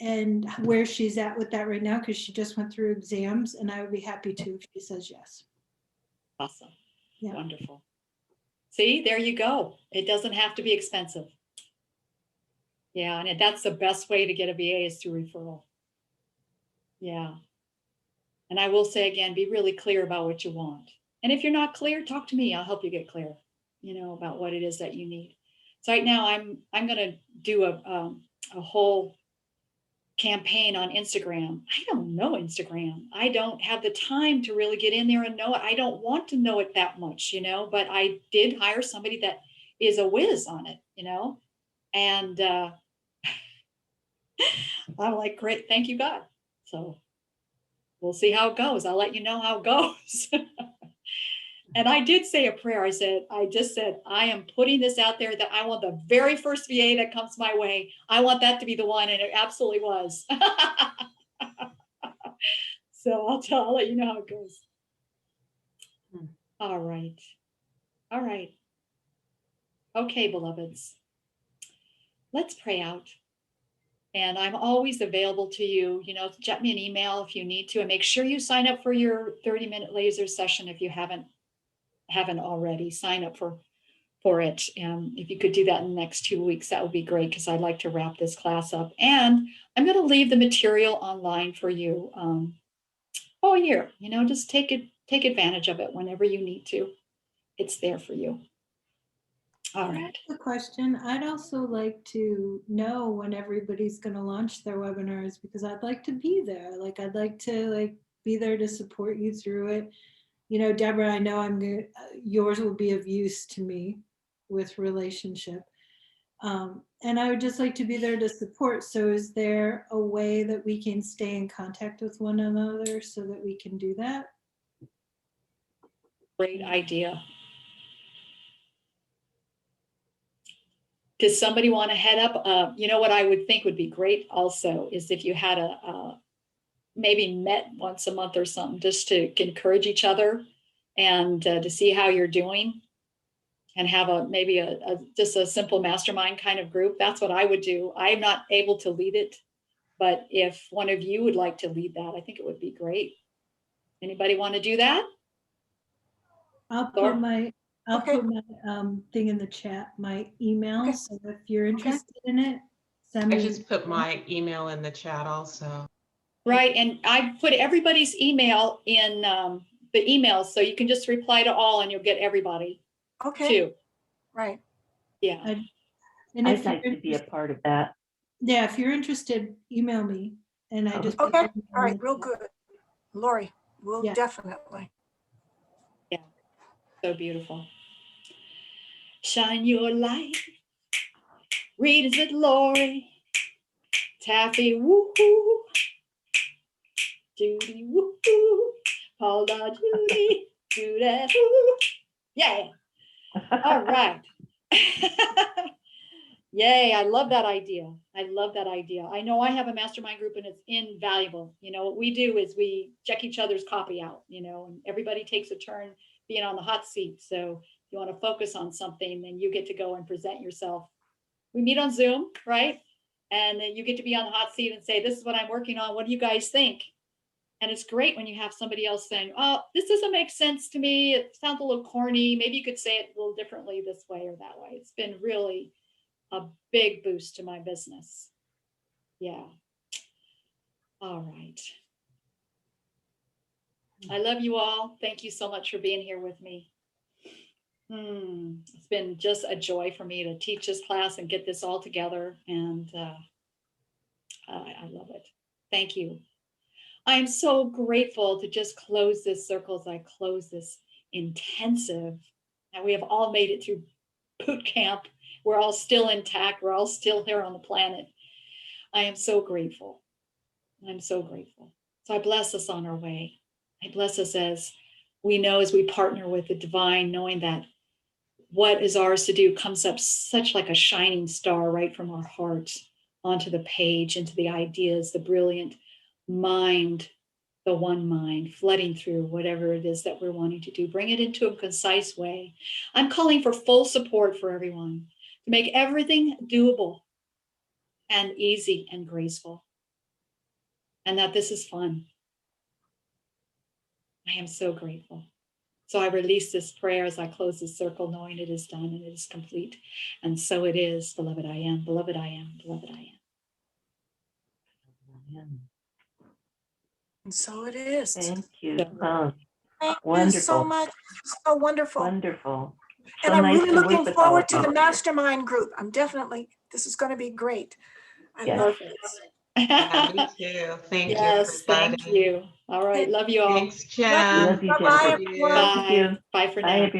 B: and where she's at with that right now, because she just went through exams, and I would be happy to if she says yes.
A: Awesome.
B: Yeah.
A: Wonderful. See, there you go. It doesn't have to be expensive. Yeah, and that's the best way to get a VA is through referral. Yeah. And I will say again, be really clear about what you want. And if you're not clear, talk to me. I'll help you get clear, about what it is that you need. So right now I'm going to do a whole campaign on Instagram. I don't know Instagram. I don't have the time to really get in there and know it. I don't want to know it that much, but I did hire somebody that is a whiz on it, and I'm like, great, thank you, God. So we'll see how it goes. I'll let you know how it goes. And I did say a prayer. I just said, I am putting this out there that I want the very first VA that comes my way. I want that to be the one. And it absolutely was. So I'll let you know how it goes. All right. All right. Okay, beloveds. Let's pray out. And I'm always available to you. Jet me an email if you need to, and make sure you sign up for your 30-minute laser session if you haven't already. Sign up for for it. And if you could do that in the next 2 weeks, that would be great, because I'd like to wrap this class up. And I'm going to leave the material online for you all year. Just take advantage of it whenever you need to. It's there for you. All right.
B: A question. I'd also like to know when everybody's going to launch their webinars, because I'd like to be there. Like, I'd like to be there to support you through it. Deborah, I know yours will be of use to me with relationship. And I would just like to be there to support. So is there a way that we can stay in contact with one another so that we can do that?
A: Great idea. Does somebody want to head up? What I would think would be great also is if you had maybe met once a month or something, just to encourage each other and to see how you're doing, and have maybe just a simple mastermind kind of group. That's what I would do. I'm not able to lead it, but if one of you would like to lead that, I think it would be great. Anybody want to do that?
B: I'll
A: Laura?
B: put my
C: Okay.
B: thing in the chat, my email.
C: Okay.
B: So if you're interested in it, send
D: I
B: me.
D: just put my email in the chat also.
A: Right, and I put everybody's email in the email, so you can just reply to all and you'll get everybody
C: Okay,
A: too.
C: right.
A: Yeah.
B: And
G: I'd
B: if
G: like
B: you're
G: to be a part of that.
B: Yeah, if you're interested, email me, and I just.
C: Okay, all right, real good. Lori, we'll
B: Yeah.
C: definitely.
A: So beautiful. Shine your light. Readings with Lori. Taffy, woohoo. Judy, woohoo. Paula, Judy, Judy, woo. Yeah. All right. Yay, I love that idea. I love that idea. I know I have a mastermind group and it's invaluable. What we do is we check each other's copy out, and everybody takes a turn being on the hot seat. So if you want to focus on something, then you get to go and present yourself. We meet on Zoom, right? And then you get to be on the hot seat and say, this is what I'm working on. What do you guys think? And it's great when you have somebody else saying, oh, this doesn't make sense to me. It sounds a little corny. Maybe you could say it a little differently this way or that way. It's been really a big boost to my business. Yeah. All right. I love you all. Thank you so much for being here with me. It's been just a joy for me to teach this class and get this all together. And I love it. Thank you. I'm so grateful to just close this circle as I close this intensive. And we have all made it through boot camp. We're all still intact. We're all still here on the planet. I am so grateful. I'm so grateful. So I bless us on our way. I bless us as we know, as we partner with the divine, knowing that what is ours to do comes up such like a shining star right from our hearts onto the page, into the ideas, the brilliant mind, the one mind flooding through whatever it is that we're wanting to do. Bring it into a concise way. I'm calling for full support for everyone to make everything doable and easy and graceful. And that this is fun. I am so grateful. So I release this prayer as I close this circle, knowing it is done and it is complete. And so it is, beloved I am, beloved I am, beloved I am.
C: And so it is.
G: Thank you.
C: Thank you so
G: Wonderful.
C: much. So wonderful.
G: Wonderful.
C: And
G: So
C: I'm
G: nice
C: really
G: to work
C: looking
G: with all
C: forward
G: of
C: to
G: you.
C: the mastermind group. This is going to be great. I
G: Yes.
C: love
A: Perfect.
C: this.
D: Yeah, me too. Thank
A: Yes,
D: you.
A: thank
D: everybody.
A: you. All right, love you all.
D: Thanks, Jen.
G: Love you,
C: Bye-bye,
G: Jen.
C: everyone.
D: Thank you.
A: Bye. Bye for
G: Bye,
A: now.
G: everyone.